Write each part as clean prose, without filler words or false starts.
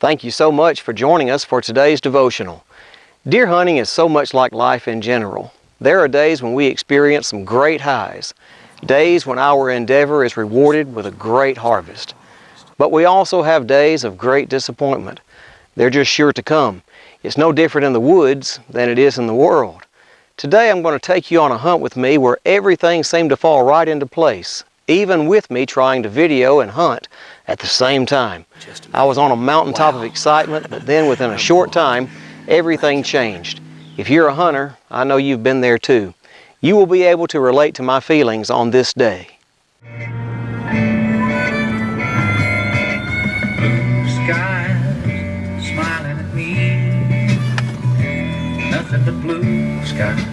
Thank you so much for joining us for today's devotional. Deer hunting is so much like life in general. There are days when we experience some great highs, days when our endeavor is rewarded with a great harvest. But we also have days of great disappointment. They're just sure to come. It's no different in the woods than it is in the world. Today I'm going to take you on a hunt with me where everything seemed to fall right into place, even with me trying to video and hunt at the same time. I was on a mountaintop of excitement, but then within a short time, everything changed. If you're a hunter, I know you've been there too. You will be able to relate to my feelings on this day. Blue skies smiling at me, nothing but blue skies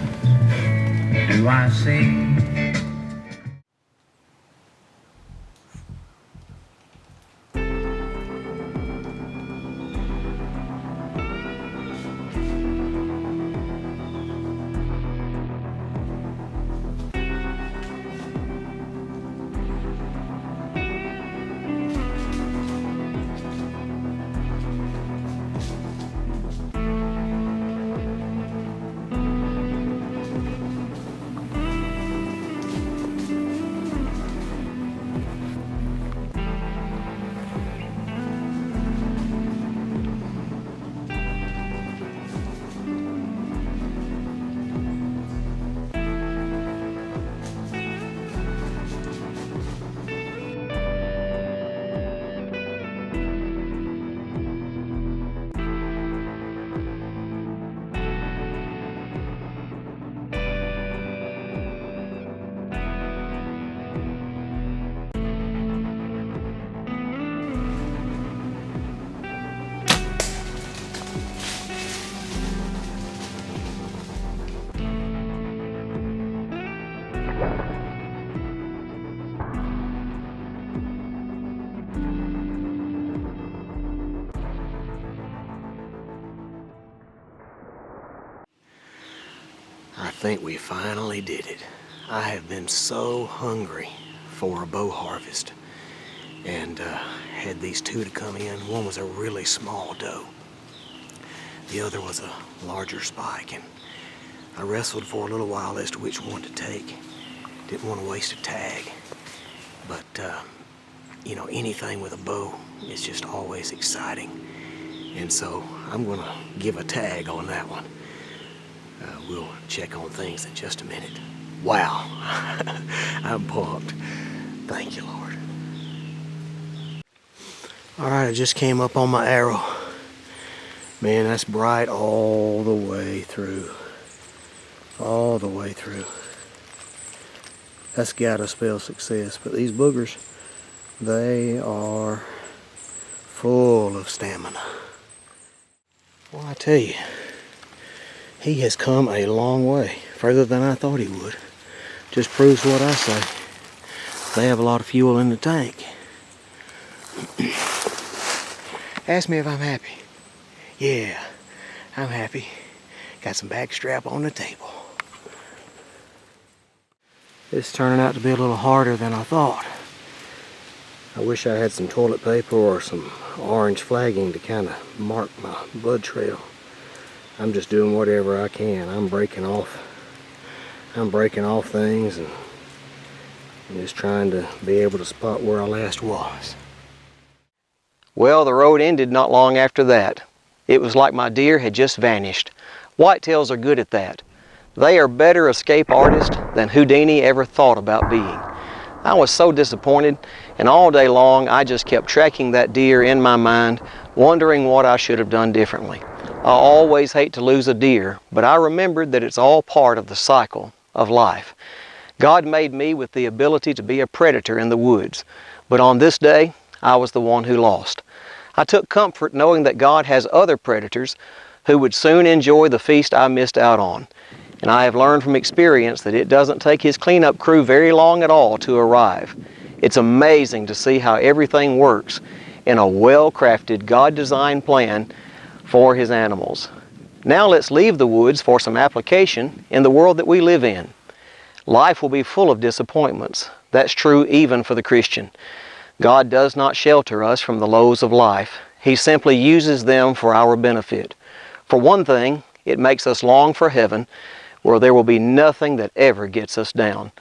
do I see. I think we finally did it. I have been so hungry for a bow harvest, and had these two to come in. One was a really small doe. The other was a larger spike, and I wrestled for a little while as to which one to take. Didn't want to waste a tag, but you know, anything with a bow is just always exciting, and so I'm gonna give a tag on that one. We'll check on things in just a minute. Wow, I'm pumped. Thank you, Lord. All right, I just came up on my arrow. Man, that's bright all the way through. All the way through. That's gotta spell success, but these boogers, they are full of stamina. Well, I tell you, he has come a long way, further than I thought he would. Just proves what I say. They have a lot of fuel in the tank. Ask me if I'm happy. Yeah, I'm happy. Got some back strap on the table. It's turning out to be a little harder than I thought. I wish I had some toilet paper or some orange flagging to kind of mark my blood trail. I'm just doing whatever I can. I'm breaking off things and just trying to be able to spot where I last was. Well, the road ended not long after that. It was like my deer had just vanished. Whitetails are good at that. They are better escape artists than Houdini ever thought about being. I was so disappointed, and all day long I just kept tracking that deer in my mind, wondering what I should have done differently. I always hate to lose a deer, but I remembered that it's all part of the cycle of life. God made me with the ability to be a predator in the woods, but on this day, I was the one who lost. I took comfort knowing that God has other predators who would soon enjoy the feast I missed out on. And I have learned from experience that it doesn't take His cleanup crew very long at all to arrive. It's amazing to see how everything works in a well-crafted, God-designed plan for His animals. Now let's leave the woods for some application in the world that we live in. Life will be full of disappointments. That's true even for the Christian. God does not shelter us from the lows of life, He simply uses them for our benefit. For one thing, it makes us long for heaven, where there will be nothing that ever gets us down.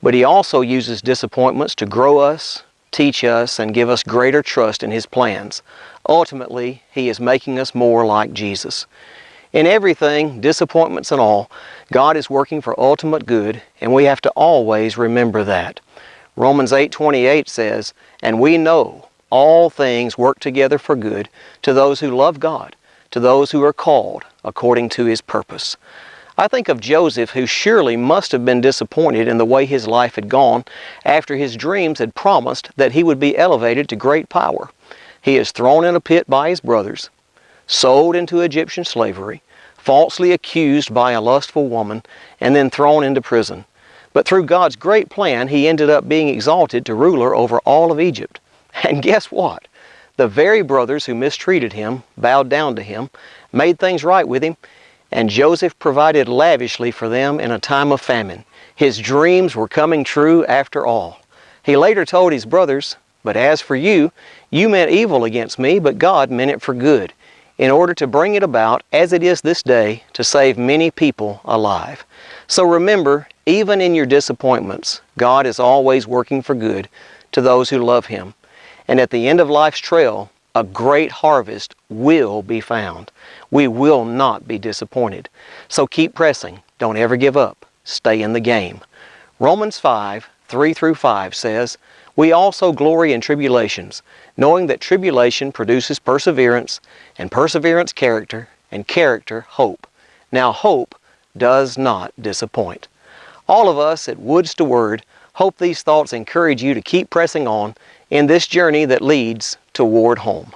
But He also uses disappointments to grow us, teach us, and give us greater trust in His plans. Ultimately, He is making us more like Jesus. In everything, disappointments and all, God is working for ultimate good, and we have to always remember that. Romans 8:28 says, "And we know all things work together for good to those who love God, to those who are called according to His purpose." I think of Joseph, who surely must have been disappointed in the way his life had gone after his dreams had promised that he would be elevated to great power. He is thrown in a pit by his brothers, sold into Egyptian slavery, falsely accused by a lustful woman, and then thrown into prison. But through God's great plan, he ended up being exalted to ruler over all of Egypt. And guess what? The very brothers who mistreated him, bowed down to him, made things right with him, and Joseph provided lavishly for them in a time of famine. His dreams were coming true after all. He later told his brothers, "But as for you, you meant evil against me, but God meant it for good, in order to bring it about, as it is this day, to save many people alive." So remember, even in your disappointments, God is always working for good to those who love Him. And at the end of life's trail, a great harvest will be found. We will not be disappointed. So keep pressing. Don't ever give up. Stay in the game. Romans 5:3-5 says, "We also glory in tribulations, knowing that tribulation produces perseverance, and perseverance character, and character hope. Now hope does not disappoint." All of us at Woods to Word hope these thoughts encourage you to keep pressing on in this journey that leads toward home.